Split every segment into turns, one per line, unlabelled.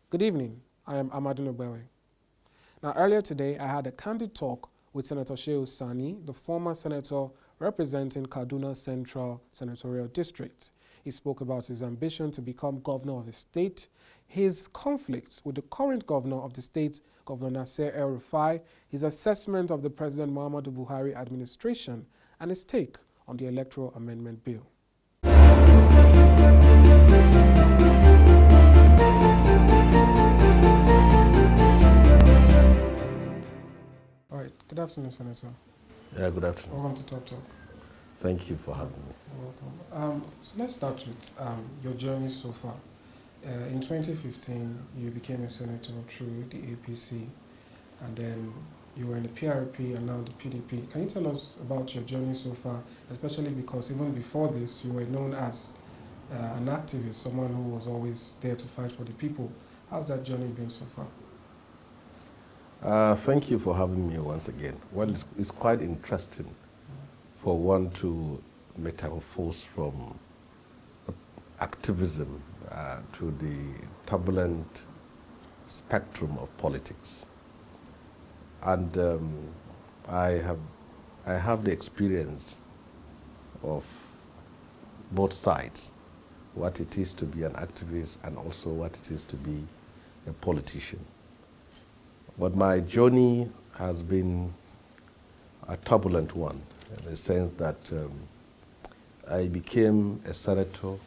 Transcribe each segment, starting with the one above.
Good evening. I am Amadin Ogbewe. Now, earlier today, I had a candid talk with Senator Shehu Sani, the former senator representing Kaduna Central Senatorial District. He spoke about his ambition to become governor of the state, his conflicts with the current governor of the state, Governor Nasir El-Rufai, his assessment of the President Muhammadu Buhari administration, and his take on the Electoral Amendment Bill. All right. Good afternoon, Senator.
Yeah, good afternoon.
Welcome to Talk.
Thank you for having me.
You're welcome. So let's start with your journey so far. In 2015, you became a senator through the APC, and then you were in the PRP and now the PDP. Can you tell us about your journey so far, especially because even before this, you were known as an activist, someone who was always there to fight for the people. How's that journey been so far?
Thank you for having me once again. Well, it's quite interesting for one to metamorphose from activism to the turbulent spectrum of politics. And I have the experience of both sides, what it is to be an activist and also what it is to be a politician. But my journey has been a turbulent one, in the sense that I became a senator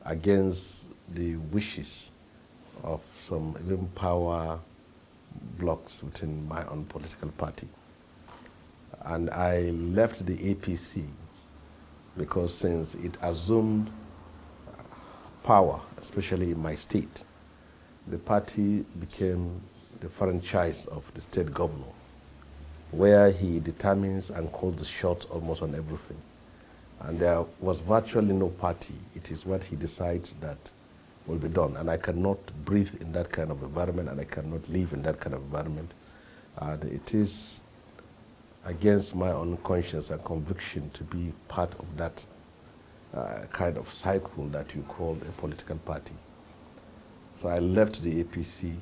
against the wishes of some even power blocks within my own political party. And I left the APC because since it assumed power, especially in my state, the party became the franchise of the state governor, where he determines and calls the shots almost on everything. And there was virtually no party. It is what he decides that will be done. And I cannot breathe in that kind of environment, and I cannot live in that kind of environment. And it is against my own conscience and conviction to be part of that kind of cycle that you call a political party. So I left the APC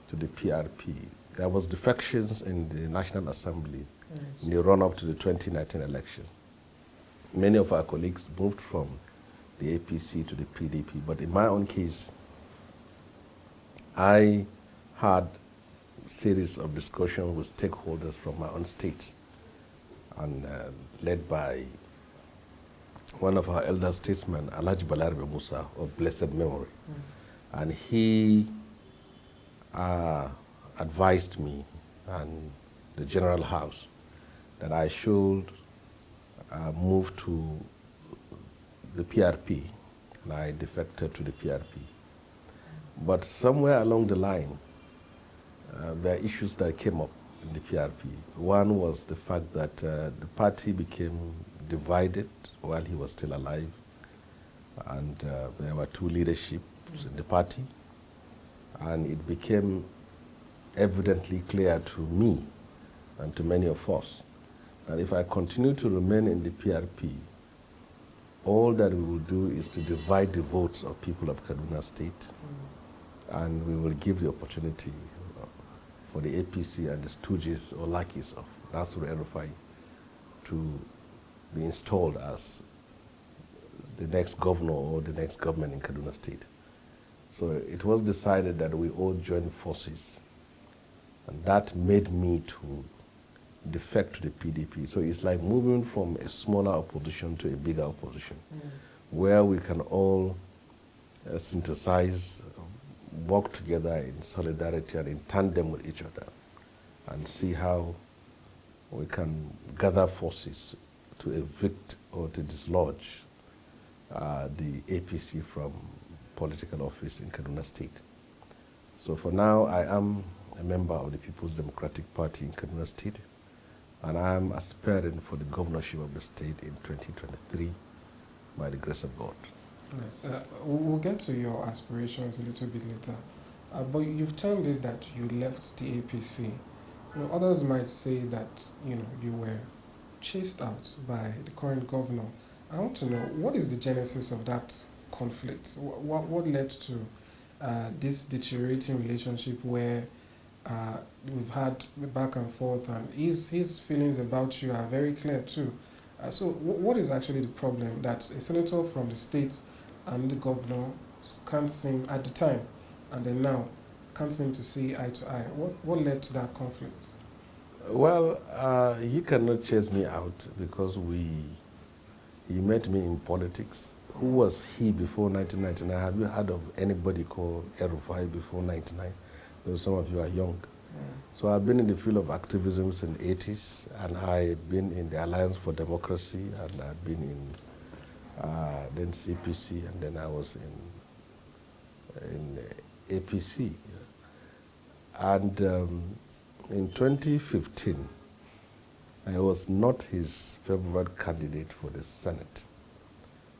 to the PRP. There was defections in the National Assembly in the run-up to the 2019 election. Many of our colleagues moved from the APC to the PDP, but in my own case, I had a series of discussions with stakeholders from my own state, and led by one of our elder statesmen, Alhaji Balarabe Musa, of blessed memory. And he advised me and the General House that I should move to the PRP, and I defected to the PRP. But somewhere along the line, there are issues that came up in the PRP. One was the fact that the party became divided while he was still alive, and there were two leaderships in the party. And it became evidently clear to me and to many of us that if I continue to remain in the PRP, all that we will do is to divide the votes of people of Kaduna State, and we will give the opportunity for the APC and the stooges or lackeys of Nasir El-Rufai to be installed as the next governor or the next government in Kaduna State. So it was decided that we all join forces, and that made me to defect to the PDP. So it's like moving from a smaller opposition to a bigger opposition, where we can all synthesize, work together in solidarity and in tandem with each other, and see how we can gather forces to evict or to dislodge the APC from political office in Kaduna State. So for now, I am a member of the People's Democratic Party in Kaduna State, and I am aspiring for the governorship of the state in 2023 by the grace of God.
Yes, we'll get to your aspirations a little bit later, but you've termed it that you left the APC. Others might say that you were chased out by the current governor. I want to know, what is the genesis of that conflict? What led to this deteriorating relationship where we've had back and forth, and his feelings about you are very clear too. So what is actually the problem that a senator from the state and the governor can't seem at the time, and then now can't seem to see eye to eye? What led to that conflict?
Well, he cannot chase me out because he met me in politics. Who was he before 1999? Have you heard of anybody called El-Rufai before 99? Because some of you are young. So I've been in the field of activism since the 80s, and I've been in the Alliance for Democracy, and I've been in then CPC, and then I was in APC. And in 2015, I was not his favorite candidate for the Senate.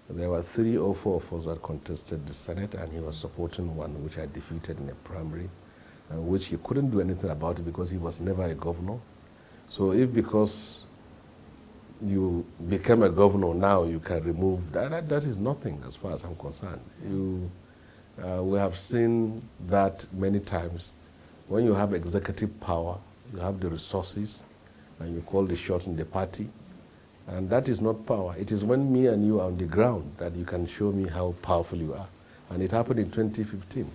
There were 3 or 4 of us that contested the Senate, and he was supporting one which I defeated in a primary, which he couldn't do anything about it because he was never a governor. So if because you became a governor now you can remove that is nothing as far as I'm concerned. We have seen that many times. When you have executive power, you have the resources, and you call the shots in the party. And that is not power. It is when me and you are on the ground that you can show me how powerful you are. And it happened in 2015.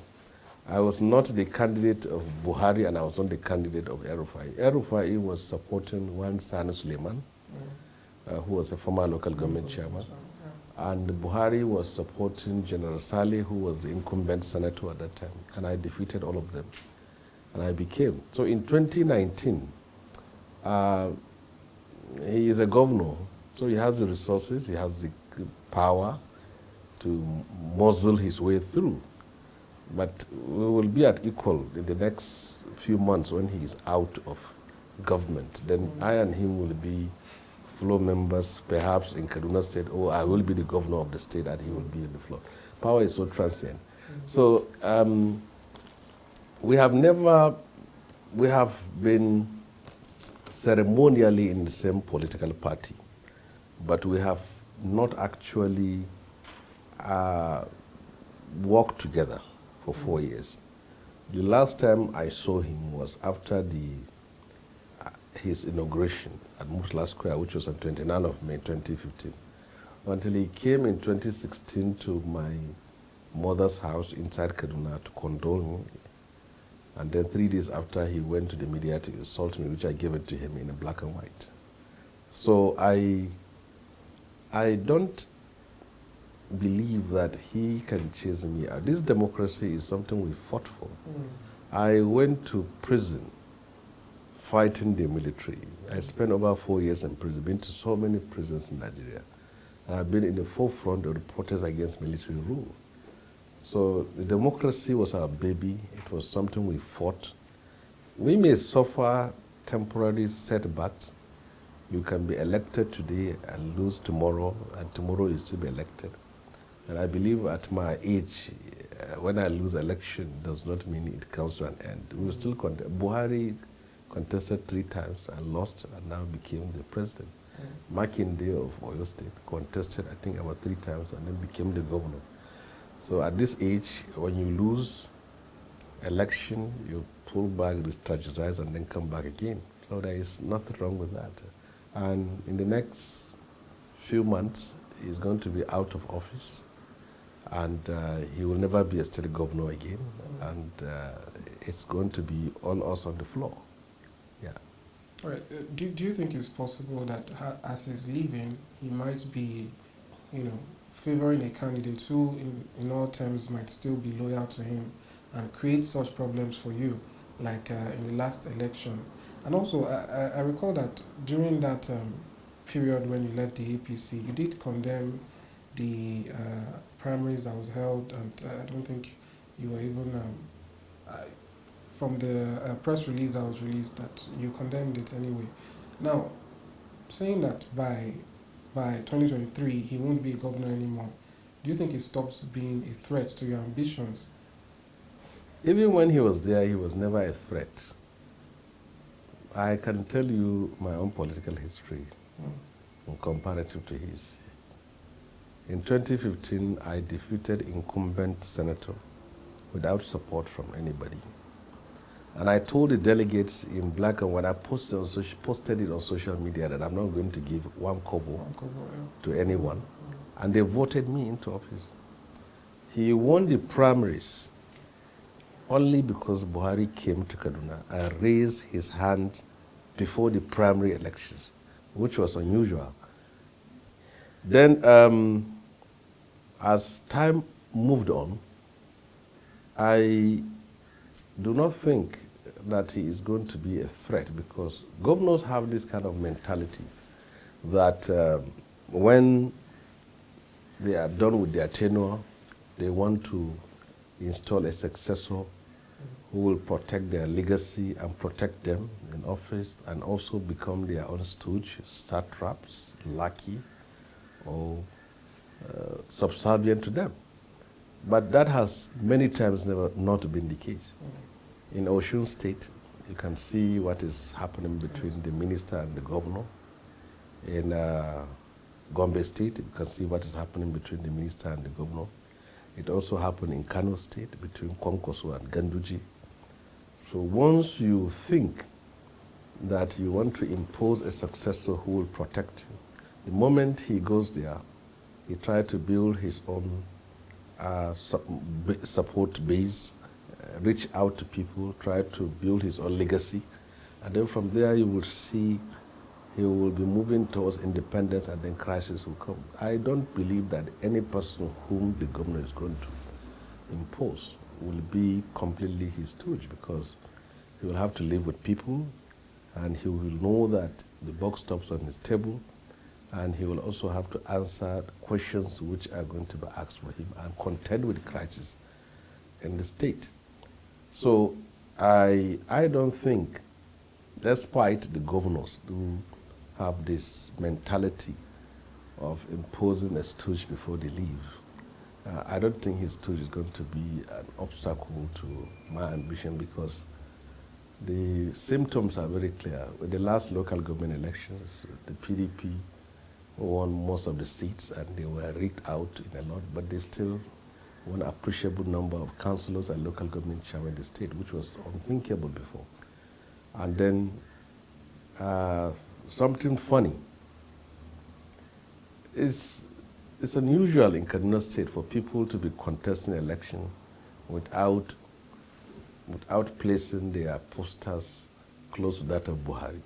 I was not the candidate of Buhari, and I was not the candidate of El-Rufai. El-Rufai was supporting one Sani Suleiman, who was a former local government chairman. And Buhari was supporting General Saleh, who was the incumbent senator at that time. And I defeated all of them. And I became. So in 2019, he is a governor, so he has the resources, he has the power to muzzle his way through. But we will be at equal in the next few months when he is out of government. Then I and him will be floor members, perhaps in Kaduna State, or I will be the governor of the state and he will be in the floor. Power is so transient. So we have been ceremonially in the same political party, but we have not actually worked together for 4 years. The last time I saw him was after his inauguration at Murtala Square, which was on 29th of May 2015, until he came in 2016 to my mother's house inside Kaduna to condole me. And then 3 days after, he went to the media to insult me, which I gave it to him in a black and white. So I don't believe that he can chase me out. This democracy is something we fought for. I went to prison fighting the military. I spent over 4 years in prison, been to so many prisons in Nigeria. And I've been in the forefront of the protests against military rule. So the democracy was our baby. It was something we fought. We may suffer temporary setbacks. You can be elected today and lose tomorrow, and tomorrow you still be elected. And I believe at my age, when I lose election, does not mean it comes to an end. We will still contest. Buhari contested 3 times and lost, and now became the president. Makinde of Oyo State contested, I think, about 3 times and then became the governor. So at this age, when you lose election, you pull back, re-strategize, and then come back again. So there is nothing wrong with that. And in the next few months, he's going to be out of office, and he will never be a state governor again. And it's going to be all us on the floor. Yeah.
All right. Do you think it's possible that as he's leaving, he might be, favoring a candidate who, in all terms, might still be loyal to him and create such problems for you, like in the last election? And also, I recall that during that period when you left the APC, you did condemn the primaries that was held, and I don't think you were even, from the press release that was released, that you condemned it anyway. Now, saying that by 2023 he won't be a governor anymore, do you think he stops being a threat to your ambitions?
Even when he was there, he was never a threat. I can tell you my own political history in comparative to his. In 2015, I defeated incumbent Senator without support from anybody. And I told the delegates in black and white, I posted it on social media that I'm not going to give one kobo to anyone. And they voted me into office. He won the primaries only because Buhari came to Kaduna and raised his hand before the primary elections, which was unusual. Then, as time moved on, I do not think that he is going to be a threat, because governors have this kind of mentality that when they are done with their tenure, they want to install a successor who will protect their legacy and protect them in office, and also become their own stooge, satraps, lackey, or subservient to them. But that has many times never not been the case. In Osun State, you can see what is happening between the minister and the governor. In Gombe State, you can see what is happening between the minister and the governor. It also happened in Kano State between Kwankwaso and Ganduji. So once you think that you want to impose a successor who will protect you, the moment he goes there, he tries to build his own support base, reach out to people, try to build his own legacy. And then from there you will see he will be moving towards independence, and then crisis will come. I don't believe that any person whom the governor is going to impose will be completely his stooge, because he will have to live with people, and he will know that the buck stops on his table, and he will also have to answer questions which are going to be asked for him and contend with the crisis in the state. So I don't think, despite the governors who have this mentality of imposing a stooge before they leave, I don't think his stooge is going to be an obstacle to my ambition, because the symptoms are very clear. With the last local government elections, the PDP won most of the seats, and they were rigged out in a lot, but they still won an appreciable number of councillors and local government chairmen in the state, which was unthinkable before. And then something funny. It's unusual in Kaduna State for people to be contesting election without placing their posters close to that of Buhari.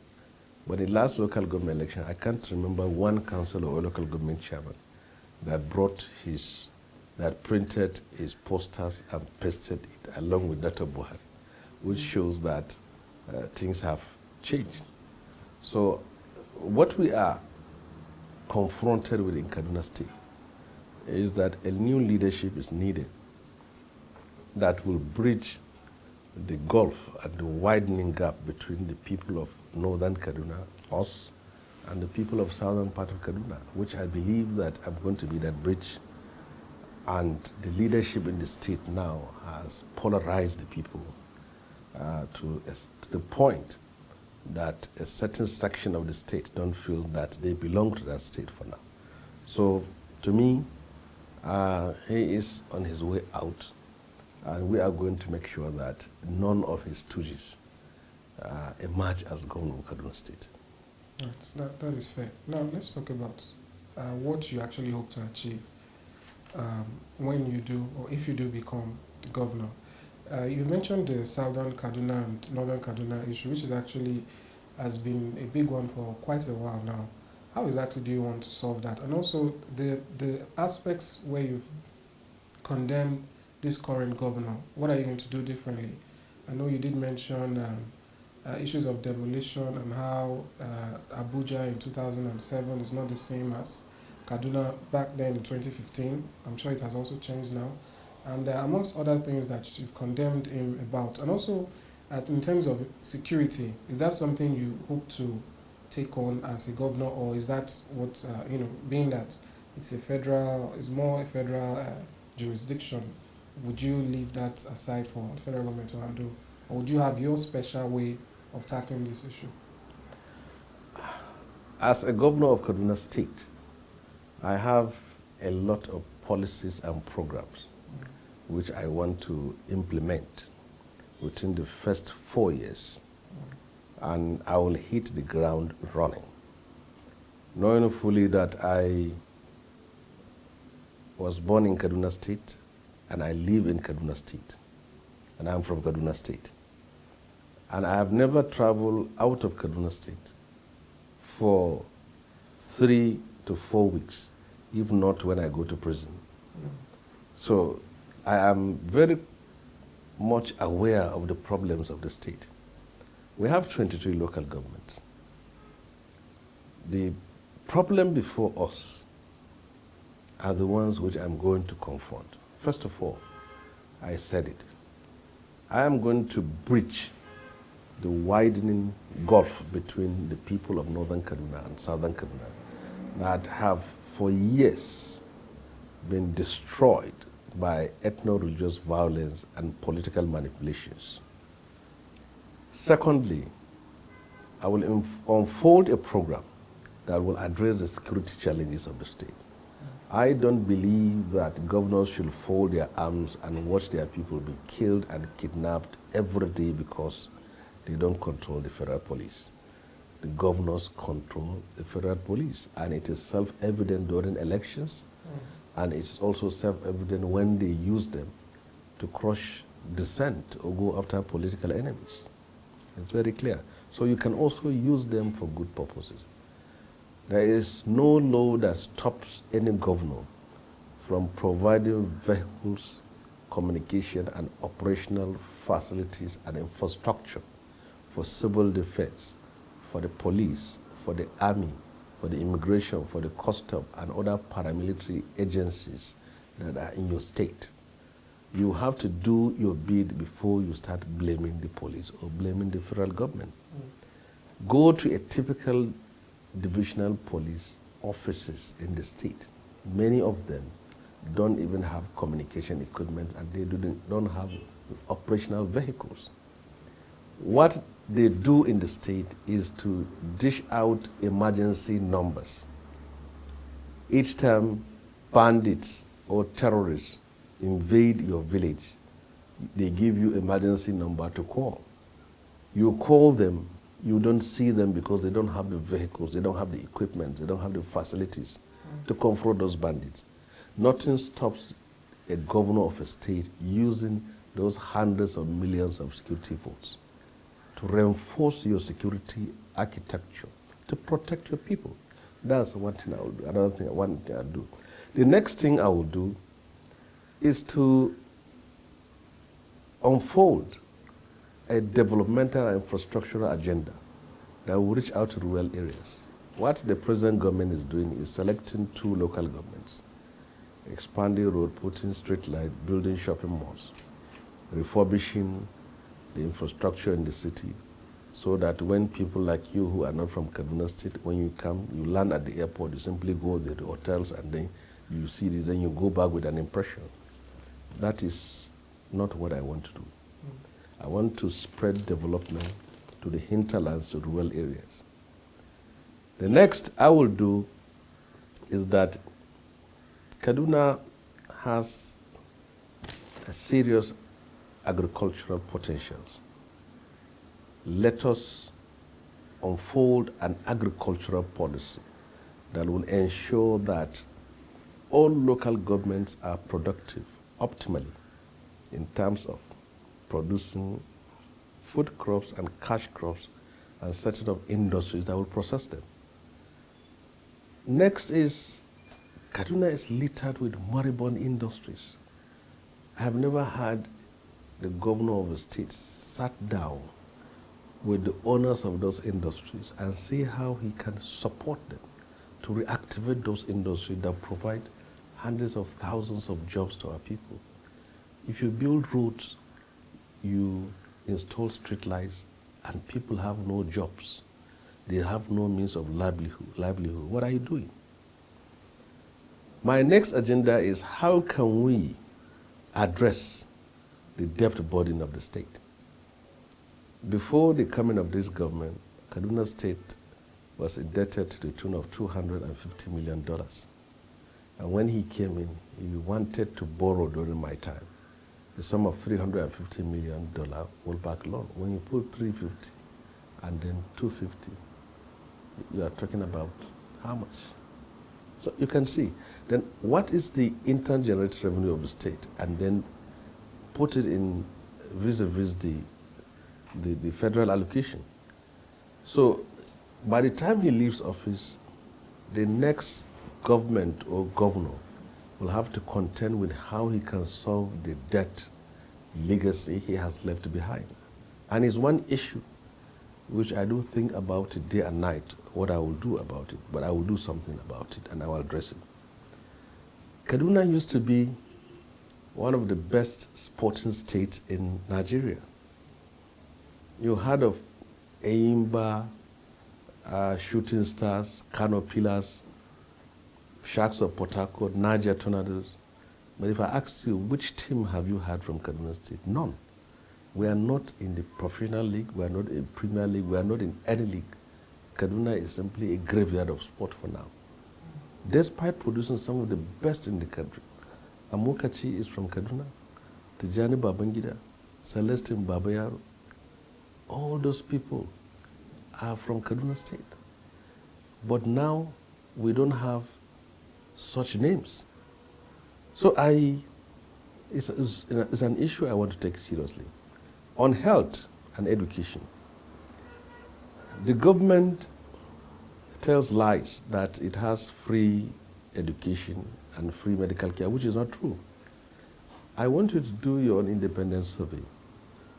But in the last local government election, I can't remember one councillor or local government chairman that printed his posters and pasted it along with that of Buhari, which shows that things have changed. So what we are confronted with in Kaduna State is that a new leadership is needed that will bridge the gulf and the widening gap between the people of Northern Kaduna, us, and the people of southern part of Kaduna, which I believe that I'm going to be that bridge. And the leadership in the state now has polarized the people to the point that a certain section of the state don't feel that they belong to that state for now. So to me, he is on his way out, and we are going to make sure that none of his stooges emerge as governor of Kaduna State.
Right. That is fair. Now let's talk about what you actually hope to achieve when you do, or if you do become the governor. You mentioned the Southern Kaduna and Northern Kaduna issue, which is actually has been a big one for quite a while now. How exactly do you want to solve that? And also the aspects where you've condemned this current governor, what are you going to do differently? I know you did mention issues of demolition and how Abuja in 2007 is not the same as Kaduna back then in 2015. I'm sure it has also changed now. And amongst other things that you've condemned him about. And also, in terms of security, is that something you hope to take on as a governor, or is that what, being that it's more a federal jurisdiction, would you leave that aside for the federal government to handle? Or would you have your special way of tackling this issue?
As a governor of Kaduna State, I have a lot of policies and programs which I want to implement within the first 4 years, and I will hit the ground running, knowing fully that I was born in Kaduna State and I live in Kaduna State, and I'm from Kaduna State. And I have never traveled out of Kaduna State for 3 to 4 weeks, if not when I go to prison. So I am very much aware of the problems of the state. We have 23 local governments. The problem before us are the ones which I'm going to confront. First of all, I said it. I am going to breach the widening gulf between the people of Northern Cardinal and Southern Cardinal that have for years been destroyed by ethno-religious violence and political manipulations. Secondly, I will unfold a program that will address the security challenges of the state. I don't believe that governors should fold their arms and watch their people be killed and kidnapped every day because they don't control the federal police. The governors control the federal police, and it is self-evident during elections, and it's also self-evident when they use them to crush dissent or go after political enemies. It's very clear. So you can also use them for good purposes. There is no law that stops any governor from providing vehicles, communication, and operational facilities and infrastructure for civil defense, for the police, for the army, for the immigration, for the custom, and other paramilitary agencies that are in your state. You have to do your bid before you start blaming the police or blaming the federal government. Go to a typical divisional police offices in the state. Many of them don't even have communication equipment, and they don't have operational vehicles. What they do in the state is to dish out emergency numbers. Each time bandits or terrorists invade your village, they give you emergency number to call. You call them, you don't see them because they don't have the vehicles, they don't have the equipment, they don't have the facilities to confront those bandits. Nothing stops a governor of a state using those hundreds of millions of security votes to reinforce your security architecture, to protect your people. That's one thing I will do. Another thing, one thing I'll do. The next thing I will do is to unfold a developmental and infrastructural agenda that will reach out to rural areas. What the present government is doing is selecting 2 local governments, expanding road, putting street light, building shopping malls, refurbishing the infrastructure in the city, so that when people like you who are not from Kaduna State, when you come, you land at the airport, you simply go to the hotels and then you see this, then you go back with an impression. That is not what I want to do. I want to spread development to the hinterlands, to rural areas. The next I will do is that Kaduna has a serious agricultural potentials. Let us unfold an agricultural policy that will ensure that all local governments are productive optimally in terms of producing food crops and cash crops and setting up industries that will process them. Next is, Kaduna is littered with moribund industries. I have never had the governor of the state sat down with the owners of those industries and see how he can support them to reactivate those industries that provide hundreds of thousands of jobs to our people. If you build roads, you install street lights, and people have no jobs. They have no means of livelihood. What are you doing? My next agenda is how can we address the debt burden of the state? Before the coming of this government, Kaduna State was indebted to the tune of $250 million. And when he came in, he wanted to borrow during my time the sum of $350 million World Bank loan. When you put 350 and then 250, you are talking about how much? So you can see, then what is the internal generated revenue of the state? And then put it in vis-a-vis the federal allocation. So by the time he leaves office, the next government or governor will have to contend with how he can solve the debt legacy he has left behind. And it's one issue which I do think about it day and night, what I will do about it, but I will do something about it and I will address it. Kaduna used to be one of the best sporting states in Nigeria. You heard of Eimba, Shooting Stars, Kano Pillars, Sharks of Port Harcourt, Niger Tornadoes. But if I ask you, which team have you had from Kaduna State? None. We are not in the professional league, we are not in Premier League, we are not in any league. Kaduna is simply a graveyard of sport for now. Despite producing some of the best in the country. Amokachi is from Kaduna, Tijani Babangida, Celestine Babayaro. All those people are from Kaduna State. But now we don't have such names. So it's an issue I want to take seriously. On health and education, the government tells lies that it has free education and free medical care, which is not true. I want you to do your own independent survey.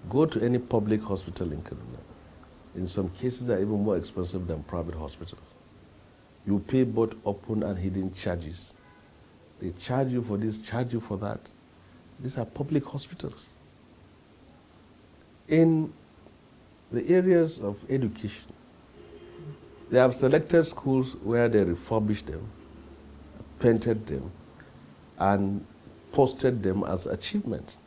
Go to any public hospital in Kaduna. In some cases, they are even more expensive than private hospitals. You pay both open and hidden charges. They charge you for this, charge you for that. These are public hospitals. In the areas of education, they have selected schools where they refurbished them, painted them, and posted them as achievements.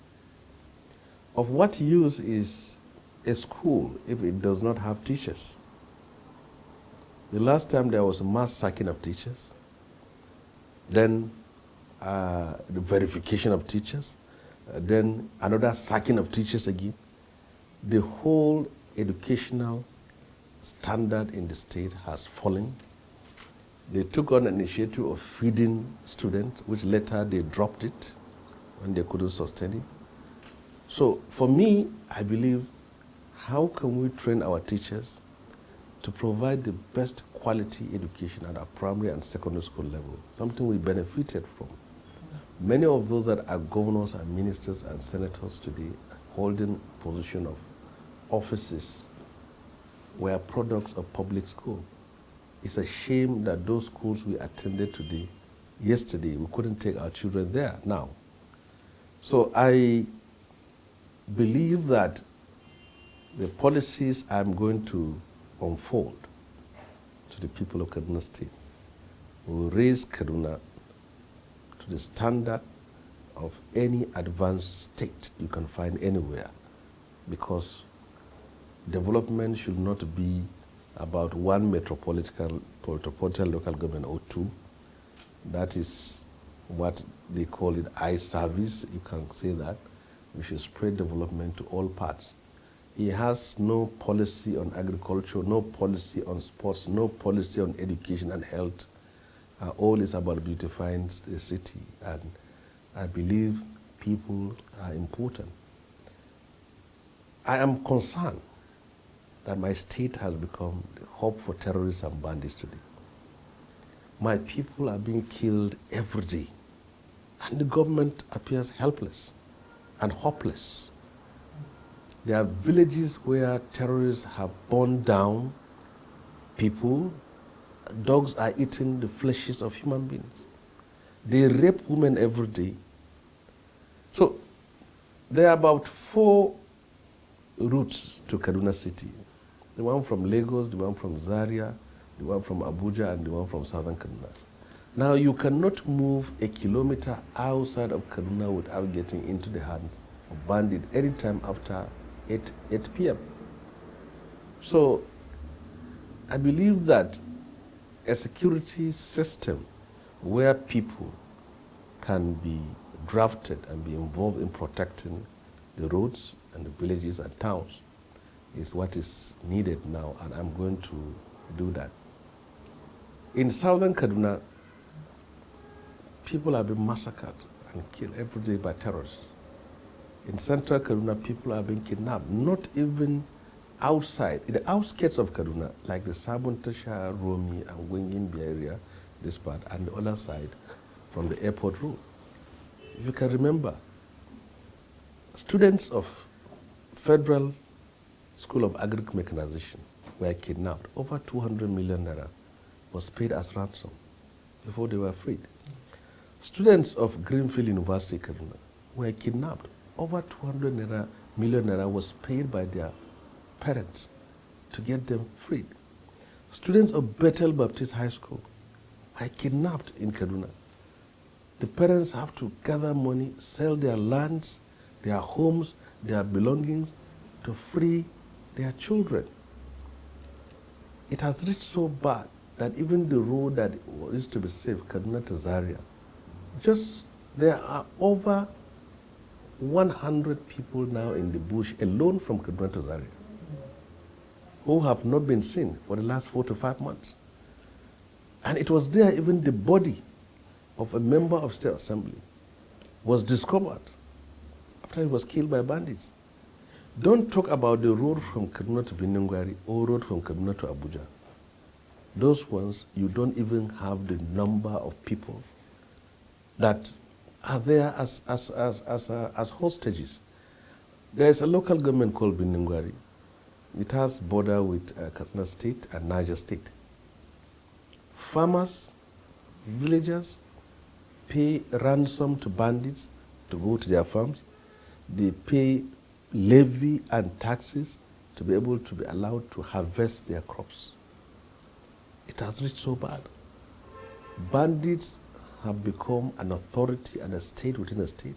Of what use is a school if it does not have teachers? The last time there was a mass sacking of teachers, then the verification of teachers, then another sacking of teachers again. The whole educational standard in the state has fallen. They took on an initiative of feeding students, which later they dropped it when they couldn't sustain it. So for me, I believe, how can we train our teachers to provide the best quality education at our primary and secondary school level, something we benefited from. Many of those that are governors and ministers and senators today holding position of offices were products of public school. It's a shame that those schools we attended yesterday, we couldn't take our children there now. So I believe that the policies I'm going to unfold to the people of Kaduna State will raise Kaduna to the standard of any advanced state you can find anywhere, because development should not be about one metropolitan local government or two. That is what they call it, eye service. You can say that. We should spread development to all parts. He has no policy on agriculture, no policy on sports, no policy on education and health. All is about beautifying the city, and I believe people are important. I am concerned that my state has become the hub for terrorists and bandits today. My people are being killed every day, and the government appears helpless and hopeless. There are villages where terrorists have burned down people. Dogs are eating the fleshes of human beings. They rape women every day. So there are about 4 routes to Kaduna City. The one from Lagos, the one from Zaria, the one from Abuja, and the one from Southern Kaduna. Now you cannot move a kilometer outside of Kaduna without getting into the hands of bandits anytime after 8 p.m. So I believe that a security system where people can be drafted and be involved in protecting the roads and the villages and towns is what is needed now, and I'm going to do that. In southern Kaduna, people have been massacred and killed every day by terrorists. In central Kaduna, people are being kidnapped, not even outside, in the outskirts of Kaduna, like the Sabon Tasha, Romi, and Wingimbi area, this part, and the other side from the airport road. If you can remember, students of Federal School of Agric Mechanization were kidnapped. Over 200 million naira was paid as ransom before they were freed. Students of Greenfield University, Kaduna, were kidnapped. Over 200 million naira was paid by their parents to get them freed. Students of Bethel Baptist High School are kidnapped in Kaduna. The parents have to gather money, sell their lands, their homes, their belongings to free their children. It has reached so bad that even the road that used to be safe, Kaduna to Zaria, there are over 100 people now in the bush alone from Kaduna to Zaria who have not been seen for the last 4 to 5 months. And it was there even the body of a member of State Assembly was discovered after he was killed by bandits. Don't talk about the road from Kaduna to Biningwari or road from Kaduna to Abuja. Those ones, you don't even have the number of people that are there as hostages. There is a local government called Biningwari. It has border with Kaduna State and Niger State. Farmers, villagers pay ransom to bandits to go to their farms. They pay levy and taxes to be able to be allowed to harvest their crops. It has reached so bad. Bandits have become an authority and a state within a state.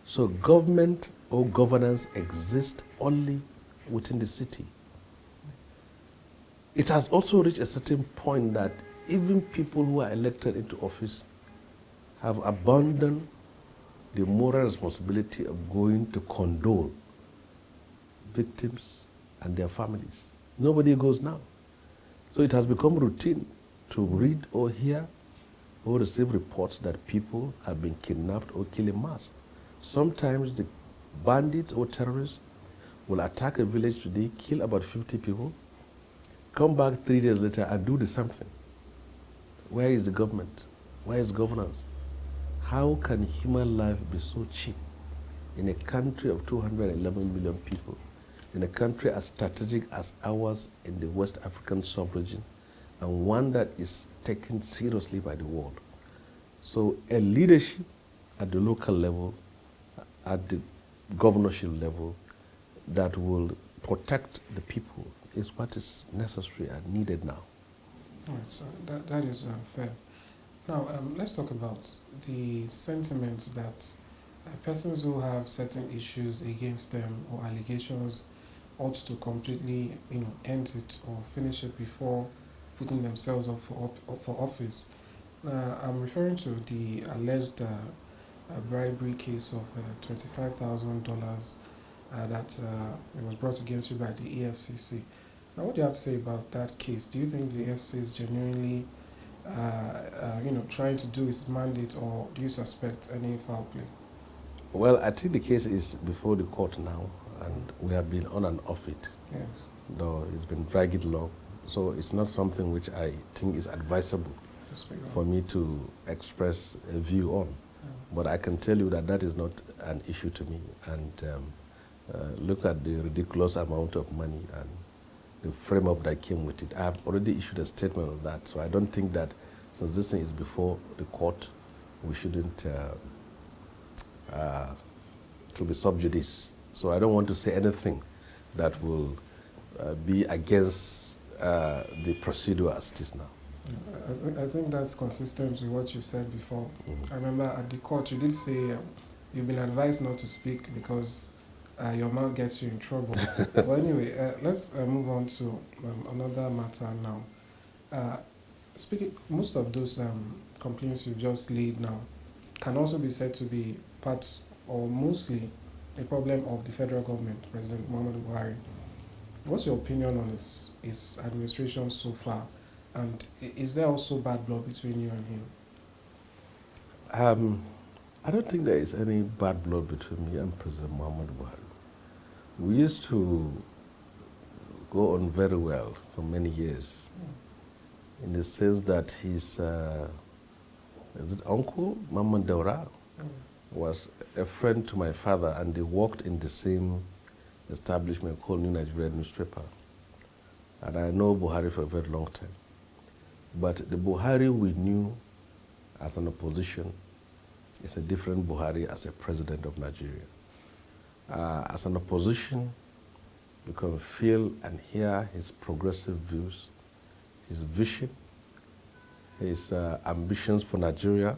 So government or governance exists only within the city. It has also reached a certain point that even people who are elected into office have abandoned the moral responsibility of going to condole victims and their families. Nobody goes now. So it has become routine to read or hear or receive reports that people have been kidnapped or killed en masse. Sometimes the bandits or terrorists will attack a village today, kill about 50 people, come back 3 days later and do the same thing. Where is the government? Where is governance? How can human life be so cheap in a country of 211 million people, in a country as strategic as ours in the West African sub-region, and one that is taken seriously by the world? So a leadership at the local level, at the governorship level, that will protect the people is what is necessary and needed now.
All right, so that is fair. Now, let's talk about the sentiments that persons who have certain issues against them or allegations ought to completely, end it or finish it before putting themselves up for office. I'm referring to the alleged bribery case of $25,000 that was brought against you by the EFCC. Now, what do you have to say about that case? Do you think the EFCC is genuinely, trying to do its mandate, or do you suspect any foul play?
Well, I think the case is before the court now, and we have been on and off it.
Yes.
Though it's been dragged along, so it's not something which I think is advisable for me to express a view on.
Yeah.
But I can tell you that that is not an issue to me. And look at the ridiculous amount of money and the frame-up that came with it. I have already issued a statement on that, so I don't think that since this thing is before the court, we shouldn't to be sub judice. So I don't want to say anything that will be against the procedure as it is now.
I think that's consistent with what you said before. I remember at the court you did say you've been advised not to speak because your mouth gets you in trouble. But anyway, let's move on to another matter now. Speaking, most of those complaints you've just laid now can also be said to be part or mostly a problem of the federal government, President Muhammadu Buhari. What's your opinion on his administration so far? And is there also bad blood between you and him?
I don't think there is any bad blood between me and President Muhammadu Buhari. We used to go on very well for many years, in the sense that his uncle, Mamman Daura, was a friend to my father, and they worked in the same establishment called New Nigerian Newspaper. And I know Buhari for a very long time. But the Buhari we knew as an opposition is a different Buhari as a president of Nigeria. As an opposition, you can feel and hear his progressive views, his vision, his ambitions for Nigeria,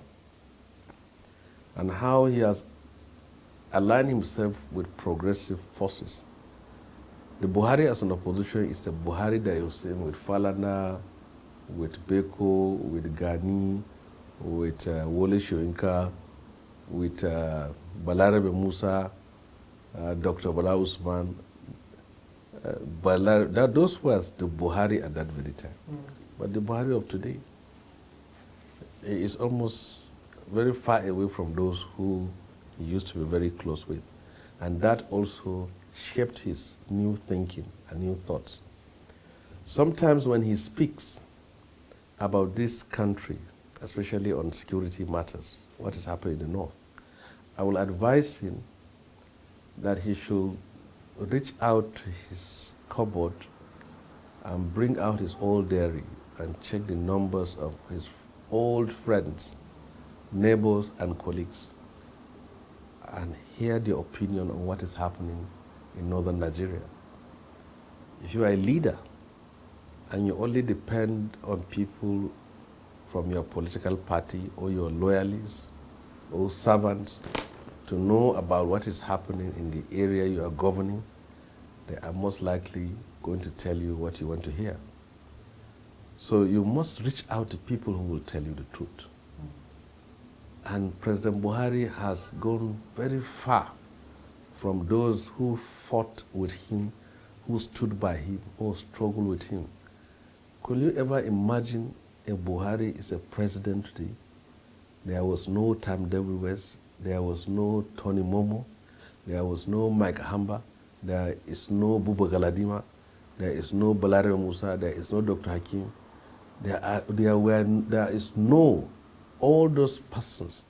and how he has aligned himself with progressive forces. The Buhari as an opposition is a Buhari that you've seen with Falana, with Beko, with Gani, with Wole Soyinka, with Balarabe Musa, Dr. Bala Usman. Those was the Buhari at that very time. But the Buhari of today is almost very far away from those who he used to be very close with. And that also shaped his new thinking and new thoughts. Sometimes when he speaks about this country, especially on security matters, what is happening in the north, I will advise him that he should reach out to his cupboard and bring out his old diary and check the numbers of his old friends, neighbors, and colleagues, and hear their opinion on what is happening in northern Nigeria. If you are a leader and you only depend on people from your political party or your loyalists or servants to know about what is happening in the area you are governing, they are most likely going to tell you what you want to hear. So you must reach out to people who will tell you the truth. And President Buhari has gone very far from those who fought with him, who stood by him, who struggled with him. Could you ever imagine a Buhari is a president today? There was no Tam David West, there was no Tony Momo, there was no Mike Hamba, there is no Buba Galadima, there is no Balare Musa, there is no Dr. Hakim, there is no all those persons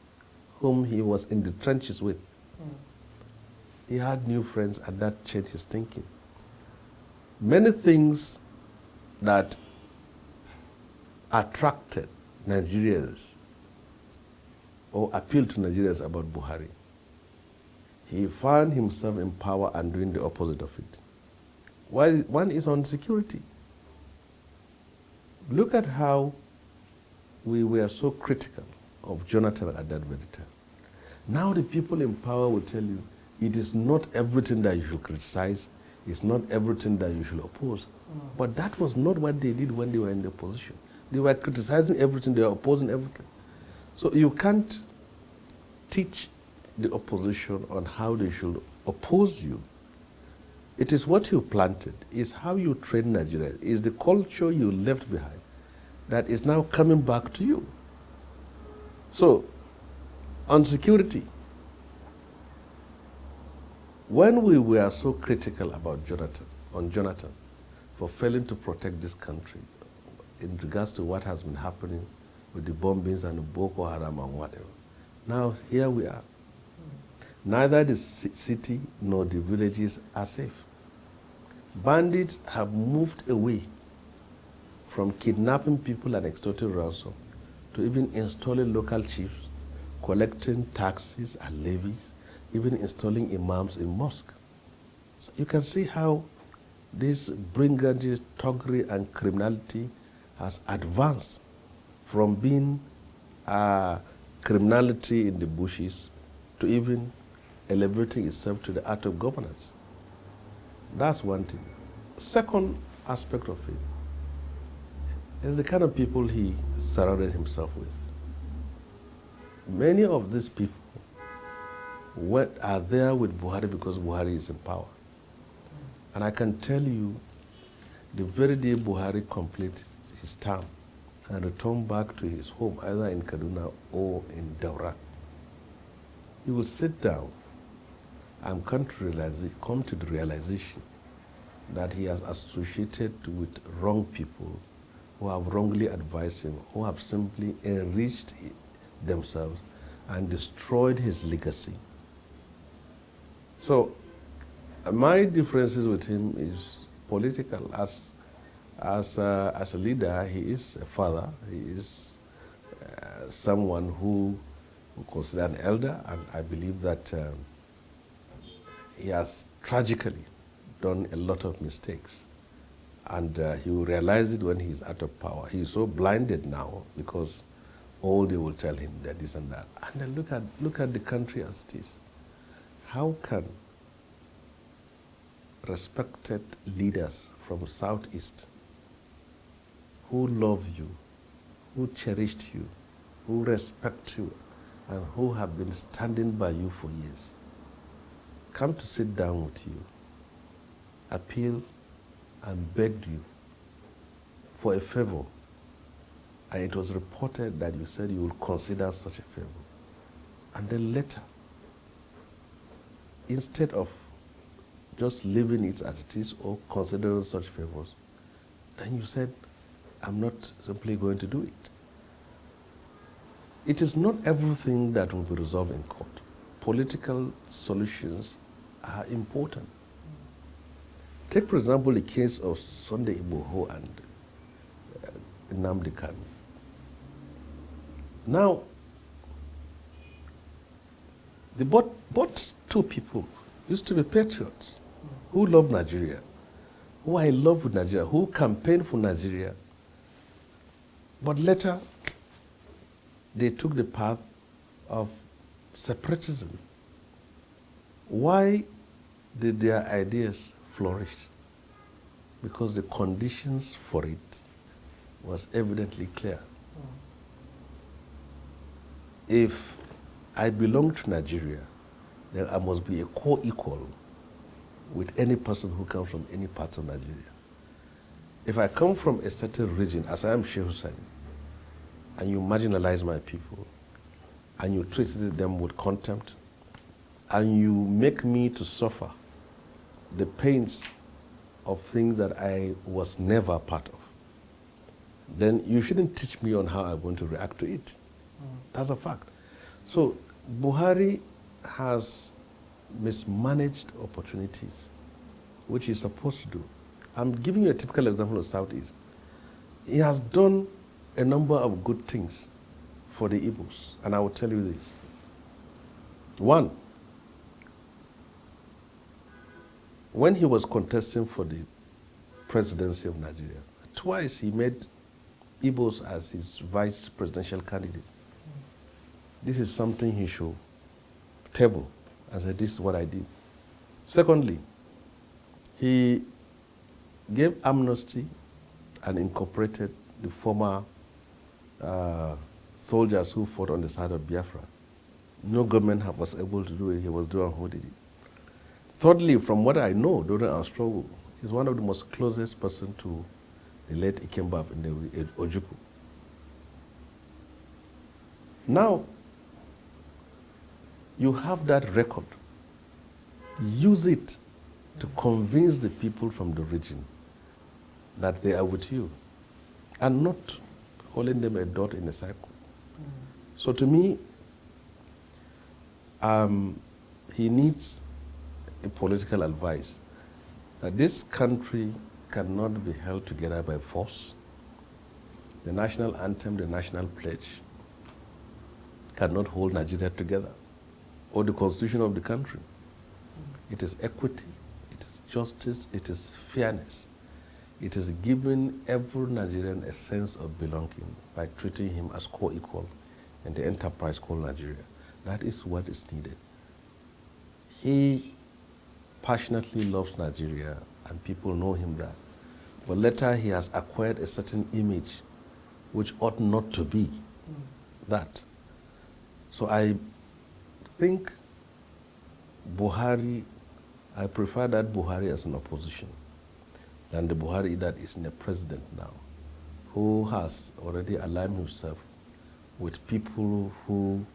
whom he was in the trenches with. He had new friends, and that changed his thinking. Many things that attracted Nigerians or appealed to Nigerians about Buhari, he found himself in power and doing the opposite of it. One is on security. Look at how we were so critical of Jonathan at that very time. Now the people in power will tell you it is not everything that you should criticize, it's not everything that you should oppose. But that was not what they did when they were in the opposition. They were criticizing everything, they were opposing everything. So you can't teach the opposition on how they should oppose you. It is what you planted, it's how you train Nigeria, it's the culture you left behind that is now coming back to you. So, on security, when we were so critical about Jonathan for failing to protect this country in regards to what has been happening with the bombings and the Boko Haram and whatever, now here we are. Neither the city nor the villages are safe. Bandits have moved away from kidnapping people and extorting ransom to even installing local chiefs, collecting taxes and levies, even installing imams in mosques. So you can see how this brigandage, thuggery, and criminality has advanced from being criminality in the bushes to even elevating itself to the art of governance. That's one thing. Second aspect of it is the kind of people he surrounded himself with. many of these people are there with Buhari because Buhari is in power. And I can tell you, the very day Buhari completed his term and returned back to his home, either in Kaduna or in Daura, he will sit down and come to the realization that he has associated with wrong people who have wrongly advised him, who have simply enriched themselves and destroyed his legacy. So my differences with him is political. As a leader, he is a father. He is someone who we consider an elder, and I believe that he has tragically done a lot of mistakes. And he will realize it when he's out of power. He is so blinded now because all they will tell him that this and that. And then look at the country as it is. How can respected leaders from Southeast who love you, who cherished you, who respect you, and who have been standing by you for years, come to sit down with you, appeal and begged you for a favor, and it was reported that you said you will consider such a favor. And then later, instead of just leaving it as it is or considering such favors, then you said, I'm not simply going to do it. It is not everything that will be resolved in court. Political solutions are important. Take, for example, the case of Sunday Igboho and Nnamdi Kanu. Now, both two people used to be patriots who loved Nigeria, who are in love with Nigeria, who campaigned for Nigeria. But later, they took the path of separatism. Why did their ideas flourish? Because the conditions for it was evidently clear. If I belong to Nigeria, then I must be a co-equal with any person who comes from any part of Nigeria. If I come from a certain region, as I am Shehu Sani, and you marginalize my people, and you treated them with contempt, and you make me to suffer the pains of things that I was never part of, then you shouldn't teach me on how I'm going to react to it. That's a fact. So Buhari has mismanaged opportunities, which he's supposed to do. I'm giving you a typical example of Southeast. He has done a number of good things for the Igbos, and I will tell you this. One, when he was contesting for the presidency of Nigeria, twice he made Igbos as his vice presidential candidate. This is something he should table and say, this is what I did. Secondly, he gave amnesty and incorporated the former soldiers who fought on the side of Biafra. No government was able to do it. He was the one who did it. Thirdly, from what I know during our struggle, he's one of the most closest person to the late Ikemba in the Ojukwu. Now, you have that record. Use it to convince the people from the region that they are with you and not calling them a dot in a circle. So to me, he needs a political advice that this country cannot be held together by force. The national anthem, the national pledge cannot hold Nigeria together, or the constitution of the country. It is equity, it is justice, it is fairness. It is giving every Nigerian a sense of belonging by treating him as co-equal in the enterprise called Nigeria. That is what is needed. He passionately loves Nigeria, and people know him that. But later he has acquired a certain image which ought not to be that. So I think Buhari, I prefer that Buhari as an opposition than the Buhari that is in the president now, who has already aligned himself with people who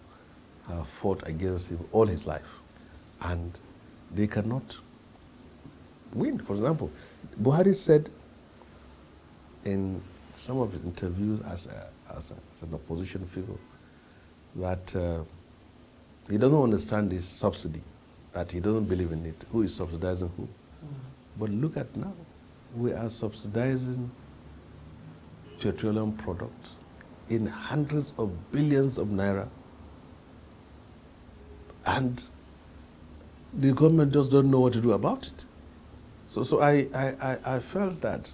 have fought against him all his life. And they cannot win. For example, Buhari said in some of his interviews as an opposition figure that he doesn't understand this subsidy, that he doesn't believe in it. Who is subsidizing who? But look at now. We are subsidizing petroleum products in hundreds of billions of naira, and the government just don't know what to do about it. So I felt that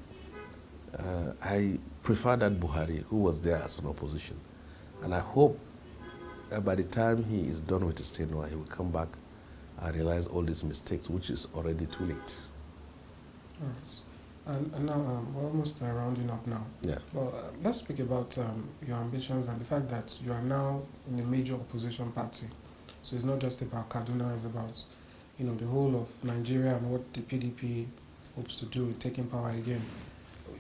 I prefer that Buhari, who was there as an opposition, and I hope that by the time he is done with his tenure, he will come back and realize all these mistakes, which is already too late.
All right. And now we're almost rounding up now.
Yeah.
Well, let's speak about your ambitions and the fact that you are now in a major opposition party. So it's not just about Kaduna; it's about, you know, the whole of Nigeria and what the PDP hopes to do with taking power again.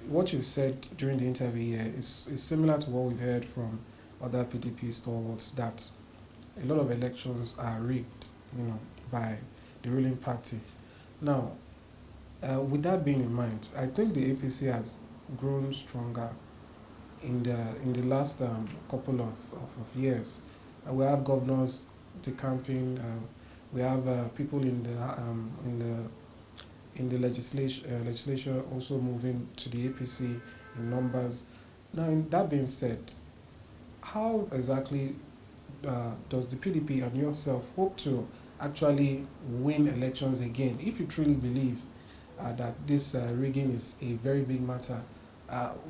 What you said during the interview here is similar to what we've heard from other PDP stalwarts, that a lot of elections are rigged, you know, by the ruling party. Now, with that being in mind, I think the APC has grown stronger in the last couple of years. We have governors decamping. We have people in the legislature also moving to the APC in numbers. Now, that being said, how exactly does the PDP and yourself hope to actually win elections again, if you truly believe that this rigging is a very big matter?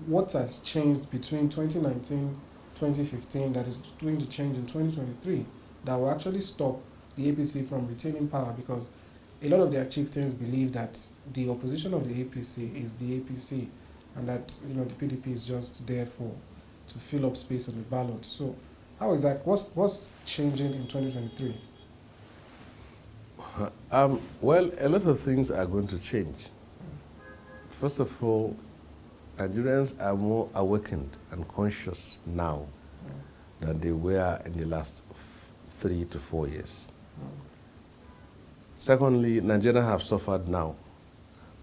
What has changed between 2019, 2015 that is doing the change in 2023 that will actually stop the APC from retaining power? Because a lot of their chieftains believe that the opposition of the APC is the APC, and that, you know, the PDP is just there to fill up space on the ballot. So how is that? What's changing in 2023?
Well, a lot of things are going to change. First of all, Nigerians are more awakened and conscious now than they were in the last 3 to 4 years. Secondly, Nigerians have suffered now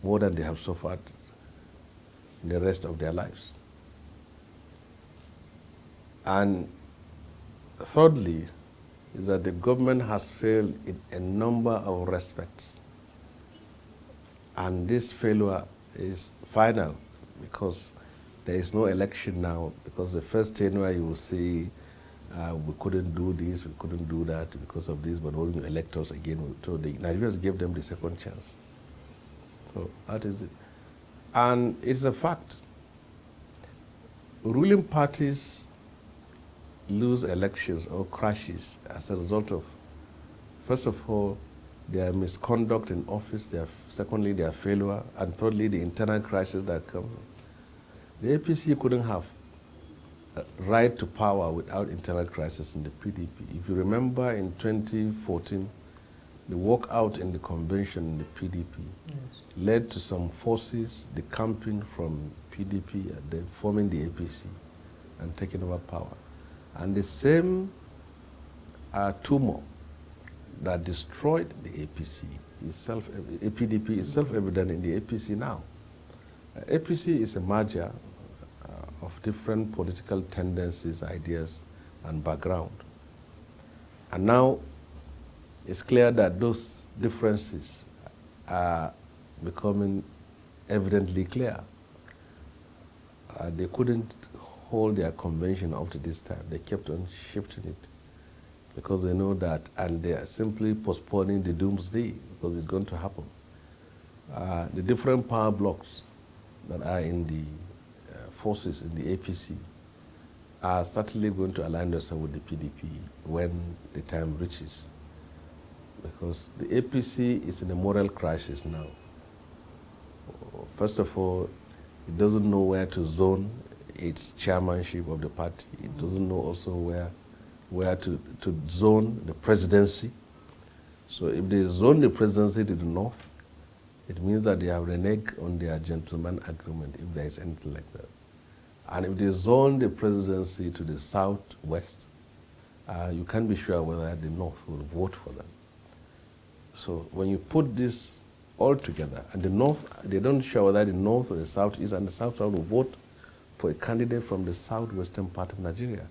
more than they have suffered in the rest of their lives. And thirdly, is that the government has failed in a number of respects. And this failure is final because there is no election now, because the first tenure you will see we couldn't do this, we couldn't do that because of this, but when you elect us again, so the Nigerians gave them the second chance. So that is it. And it's a fact. Ruling parties lose elections or crashes as a result of, first of all, their misconduct in office, secondly, their failure, and thirdly, the internal crisis that comes. The APC couldn't have a right to power without internal crisis in the PDP. If you remember in 2014, the walkout in the convention in the PDP led to some forces decamping from PDP and then forming the APC and taking over power. And the same tumor that destroyed the APC PDP is self-evident in the APC now. APC is a merger of different political tendencies, ideas, and background. And now it's clear that those differences are becoming evidently clear. They couldn't hold their convention up to this time. They kept on shifting it because they know that, and they are simply postponing the doomsday because it's going to happen. The different power blocks that are in the forces in the APC are certainly going to align themselves with the PDP when the time reaches, because the APC is in a moral crisis now. First of all, it doesn't know where to zone its chairmanship of the party. It doesn't know also where were to zone the presidency. So if they zone the presidency to the north, it means that they have reneged on their gentleman agreement, if there is anything like that. And if they zone the presidency to the southwest, you can't be sure whether the north will vote for them. So when you put this all together, and the north, they don't show whether the north or the southeast and the south will vote for a candidate from the southwestern part of Nigeria.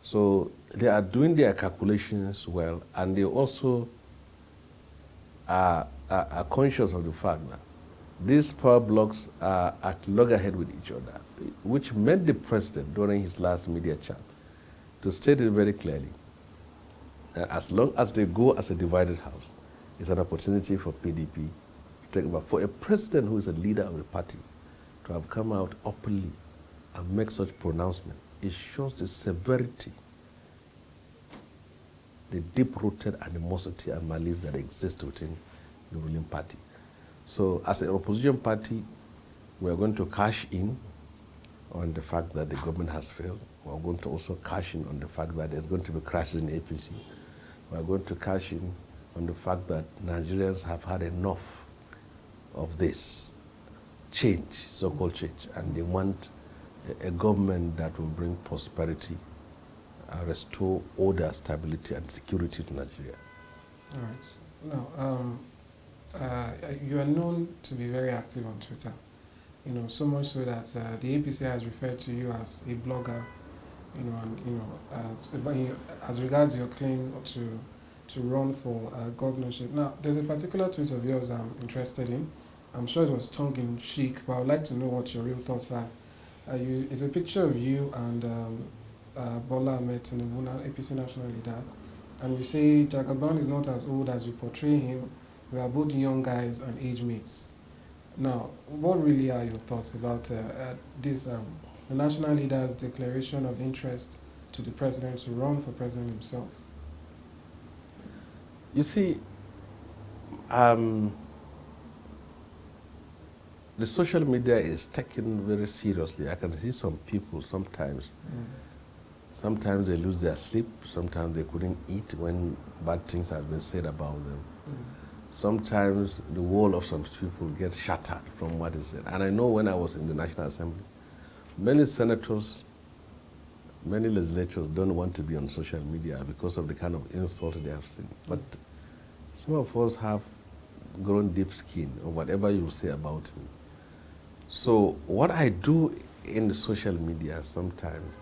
So they are doing their calculations well, and they also are conscious of the fact that these power blocks are at loggerhead with each other, which made the president during his last media chat to state it very clearly. As long as they go as a divided house, it's an opportunity for PDP to take over. For a president who is a leader of the party to have come out openly and make such pronouncement, it shows the severity, the deep-rooted animosity and malice that exists within the ruling party. So as an opposition party, we are going to cash in on the fact that the government has failed. We are going to also cash in on the fact that there's going to be crashes in the APC. We are going to cash in on the fact that Nigerians have had enough of this change, so-called change, and they want a government that will bring prosperity, restore order, stability, and security to Nigeria.
All right. Now, you are known to be very active on Twitter. You know, so much so that the APC has referred to you as a blogger. You know, and as regards your claim to run for governorship. Now, there's a particular tweet of yours I'm interested in. I'm sure it was tongue-in-cheek, but I would like to know what your real thoughts are. It's a picture of you and Bola Ahmed Tinubu, APC national leader, and you say Jagaban is not as old as you portray him. We are both young guys and age mates. Now, what really are your thoughts about this, the national leader's declaration of interest to the president to run for president himself?
You see, the social media is taken very seriously. I can see some people sometimes they lose their sleep, sometimes they couldn't eat when bad things have been said about them. Sometimes the wall of some people gets shattered from what is said. And I know when I was in the National Assembly, many senators, many legislators don't want to be on social media because of the kind of insult they have seen. But some of us have grown deep skin or whatever you say about me. So what I do in the social media sometimes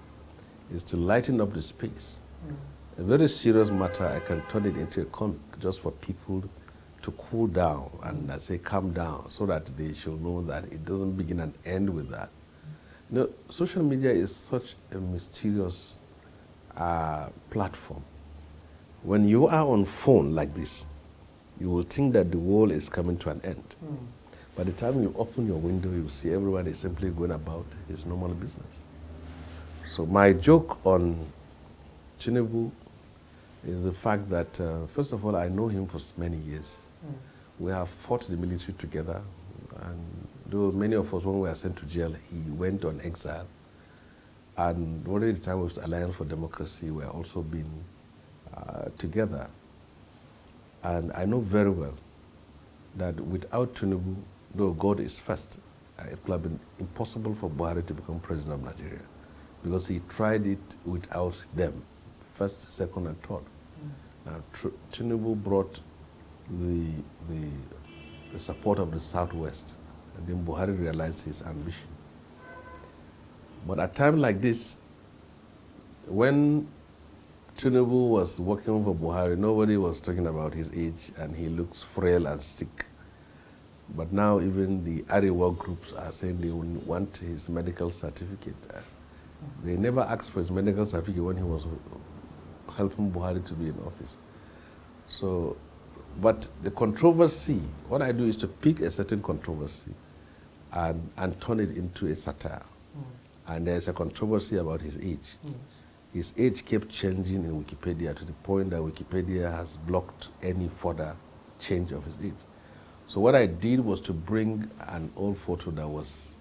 is to lighten up the space. A very serious matter, I can turn it into a comic just for people to cool down and I say calm down so that they should know that it doesn't begin and end with that. You know, social media is such a mysterious platform. When you are on phone like this, you will think that the world is coming to an end. By the time you open your window, you see everyone is simply going about his normal business. So my joke on Tinubu is the fact that, first of all, I know him for many years. We have fought the military together, and though many of us, when we were sent to jail, he went on exile. And during the time of Alliance for Democracy, we are also been together. And I know very well that without Tinubu, though God is first, it would have been impossible for Buhari to become president of Nigeria because he tried it without them, first, second, and third. Now, Tinubu brought the support of the Southwest, and then Buhari realized his ambition. But at a time like this, when Tinubu was working for Buhari, nobody was talking about his age, and he looks frail and sick. But now even the Arewa groups are saying they want his medical certificate. They never asked for his medical certificate when he was helping Buhari to be in office. So, but the controversy, what I do is to pick a certain controversy and turn it into a satire. And there's a controversy about his age. His age kept changing in Wikipedia to the point that Wikipedia has blocked any further change of his age. So what I did was to bring an old photo that was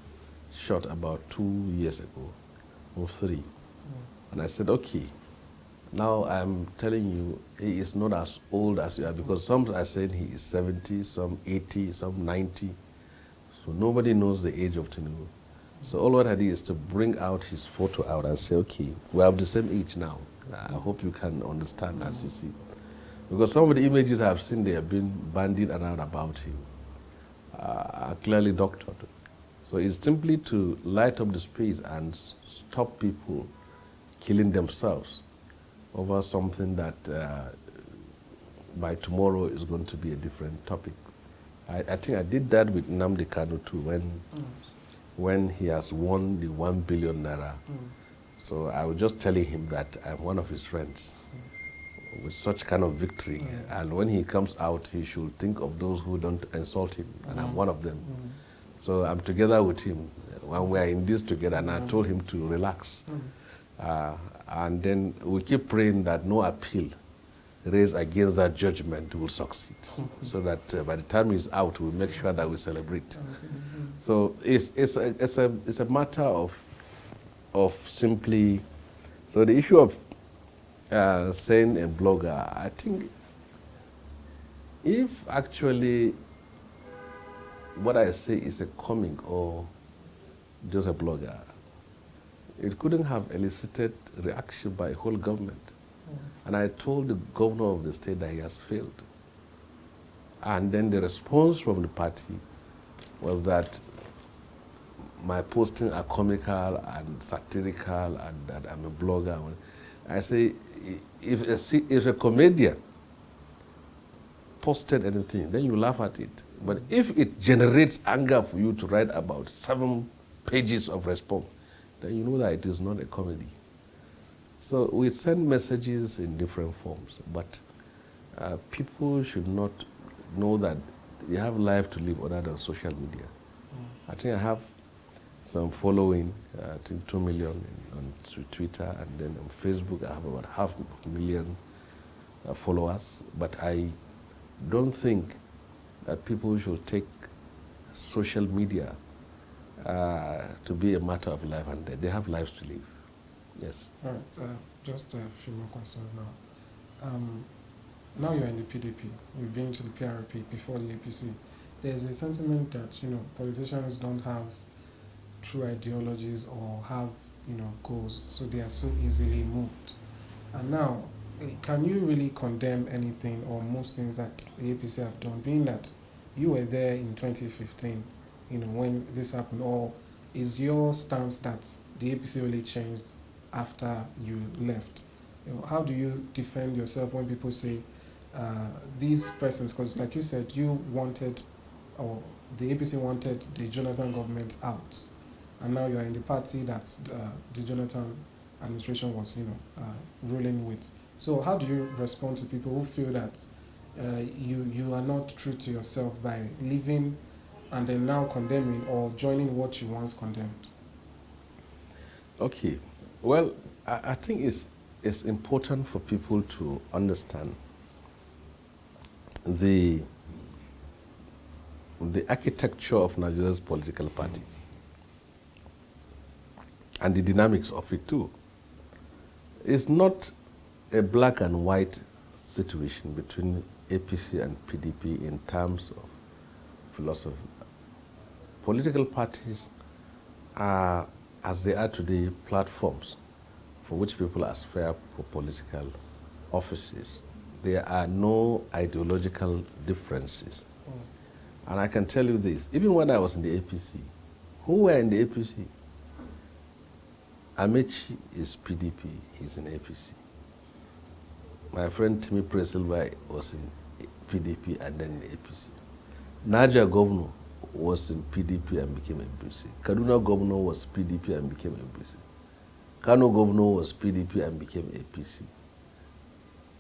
shot about 2 years ago, or 3. And I said, okay, Now I'm telling you, he is not as old as you are, because some are saying he is 70, some 80, some 90. So nobody knows the age of Tinubu. So all what I did is to bring out his photo out and say, okay, we have the same age now. I hope you can understand as you see. Because some of the images I've seen, they have been bandied around about him, are clearly doctored. So it's simply to light up the space and stop people killing themselves over something that by tomorrow is going to be a different topic. I think I did that with Nnamdi Kanu too, when he has won the 1 billion naira. So I was just telling him that I'm one of his friends with such kind of victory. And when he comes out, he should think of those who don't insult him, and I'm one of them. So I'm together with him when we are in this together, and I told him to relax. And then we keep praying that no appeal raised against that judgment will succeed, so that by the time he's out, we'll make sure that we celebrate. So it's a matter of simply, so the issue of saying a blogger, I think if actually what I say is a comic or just a blogger, it couldn't have elicited reaction by a whole government. And I told the governor of the state that he has failed. And then the response from the party was that my postings are comical and satirical and that I'm a blogger. I say, if a comedian posted anything, then you laugh at it. But if it generates anger for you to write about 7 pages of response, then you know that it is not a comedy. So we send messages in different forms, but people should not know that you have life to live other than social media. I think I have some following, I think 2 million on Twitter, and then on Facebook I have about 500,000 followers. But I don't think that people should take social media to be a matter of life and death. They have lives to live. Yes.
All right. Just a few more questions now. Now you're in the PDP. You've been to the PRP before the APC. There's a sentiment that politicians don't have true ideologies or have goals, so they are so easily moved. And now, can you really condemn anything or most things that the APC have done, being that you were there in 2015, when this happened, or is your stance that the APC really changed after you left? How do you defend yourself when people say these persons, because like you said, you wanted, or the APC wanted the Jonathan government out, and now you are in the party that the Jonathan administration was, ruling with. So how do you respond to people who feel that you are not true to yourself by leaving and then now condemning or joining what you once condemned?
Okay. Well, I think it's important for people to understand the architecture of Nigeria's political parties and the dynamics of it too. It's not a black and white situation between APC and PDP in terms of philosophy. Political parties are, as they are today, platforms for which people aspire for political offices. There are no ideological differences. And I can tell you this, even when I was in the APC, who were in the APC? Amechi is PDP, he's in APC. My friend Timi Presilva was in PDP and then in APC. Naja Governor was in PDP and became APC. Kaduna Governor was PDP and became APC. Kano Governor was PDP and became APC.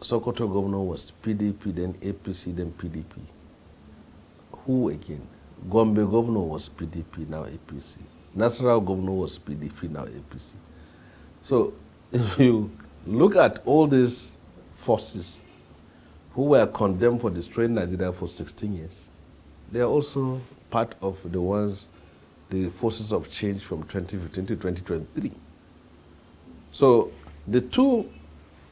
Sokoto Governor was PDP, then APC, then PDP. Who again? Gombe Governor was PDP, now APC. Nasir Governor was PDP, now APC. So if you look at all these forces who were condemned for destroying Nigeria for 16 years, they are also part of the forces of change from 2015 to 2023. So the two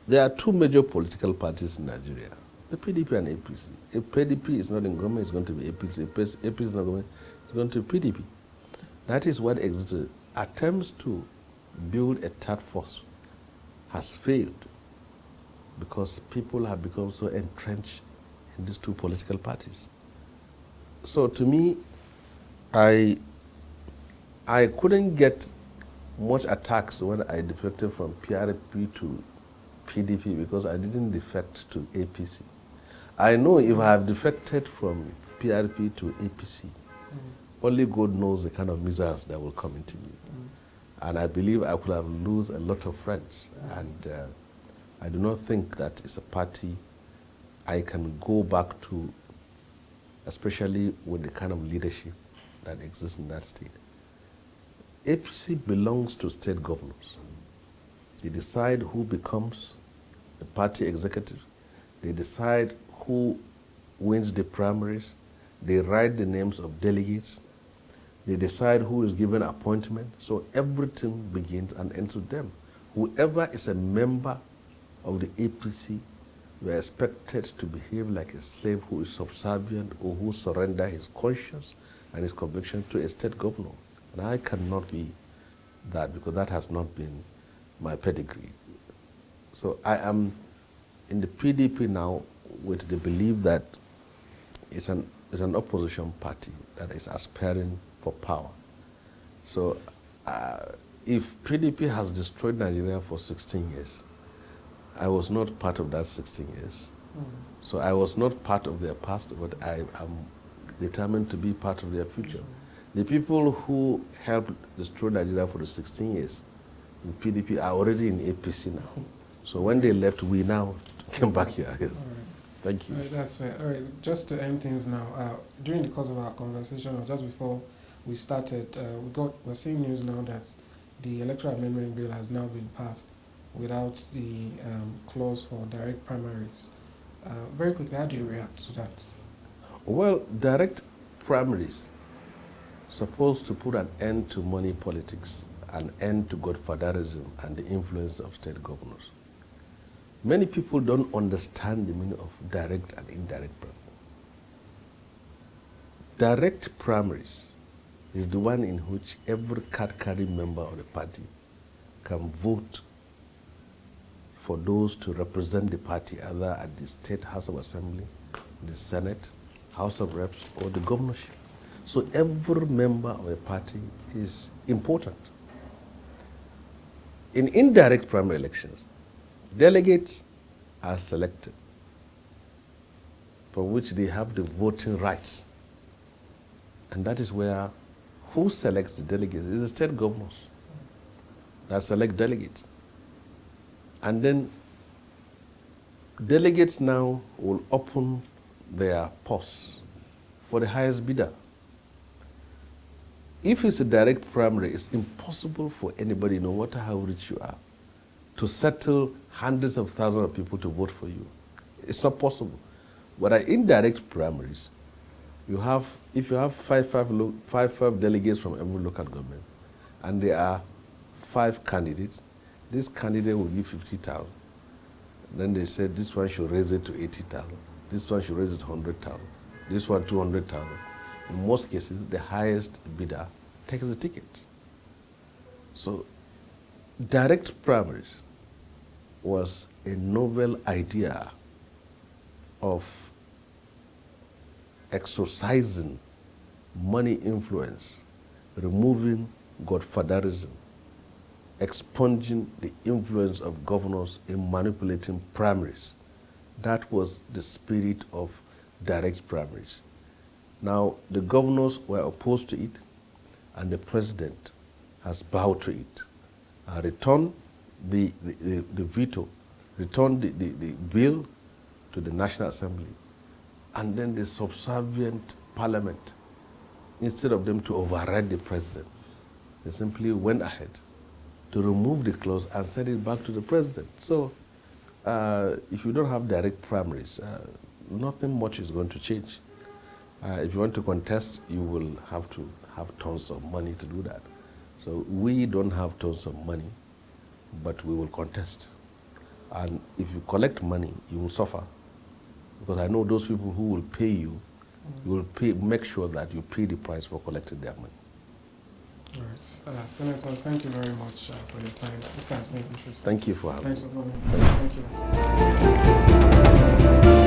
there are two major political parties in Nigeria, the PDP and APC. If PDP is not in government, it's going to be APC. If APC is not in government, it's going to be PDP. That is what existed. Attempts to build a third force has failed because people have become so entrenched in these two political parties. So to me, I couldn't get much attacks when I defected from PRP to PDP because I didn't defect to APC. I know if I have defected from PRP to APC, only God knows the kind of missiles that will come into me. And I believe I could have lost a lot of friends. And I do not think that it's a party I can go back to, especially with the kind of leadership that exists in that state. APC belongs to state governors. They decide who becomes the party executive. They decide who wins the primaries. They write the names of delegates. They decide who is given appointment. So everything begins and ends with them. Whoever is a member of the APC, we are expected to behave like a slave who is subservient or who surrender his conscience and his conviction to a state governor. And I cannot be that because that has not been my pedigree. So I am in the PDP now with the belief that it's an opposition party that is aspiring for power. So if PDP has destroyed Nigeria for 16 years, I was not part of that 16 years. So I was not part of their past, but I am determined to be part of their future. The people who helped destroy Nigeria for the 16 years in PDP are already in APC now. So when they left, we now came back here. Yes. Thank you.
All right, that's fair. All right, just to end things now, during the course of our conversation, or just before we started, we're seeing news now that the electoral amendment bill has now been passed without the clause for direct primaries. Very quickly, how do you react to that?
Well, direct primaries supposed to put an end to money politics, an end to godfatherism and the influence of state governors. Many people don't understand the meaning of direct and indirect primaries. Direct primaries is the one in which every card-carrying member of the party can vote for those to represent the party either at the State House of Assembly, the Senate, House of Reps, or the governorship. So every member of a party is important. In indirect primary elections, delegates are selected for which they have the voting rights. And that is where who selects the delegates is the state governors that select delegates. And then delegates now will open their purse for the highest bidder. If it's a direct primary, it's impossible for anybody, no matter how rich you are, to settle hundreds of thousands of people to vote for you. It's not possible. But at indirect primaries, if you have five delegates from every local government, and there are 5 candidates, this candidate will give 50,000. Then they said this one should raise it to 80,000. This one should raise it to 100,000. This one 200,000. In most cases, the highest bidder takes the ticket. So direct primaries was a novel idea of exercising money influence, removing godfatherism, expunging the influence of governors in manipulating primaries. That was the spirit of direct primaries. Now, the governors were opposed to it, and the president has bowed to it, and returned the veto, returned the bill to the National Assembly, and then the subservient parliament, instead of them to override the president, they simply went ahead to remove the clause and send it back to the president. So if you don't have direct primaries, nothing much is going to change. If you want to contest, you will have to have tons of money to do that. So we don't have tons of money, but we will contest. And if you collect money, you will suffer. Because I know those people who will pay you, you will make sure that you pay the price for collecting their money.
All right. Senator, thank you very much for your time. This has been interesting.
Thank you for having me.
Thanks for coming. Thank you.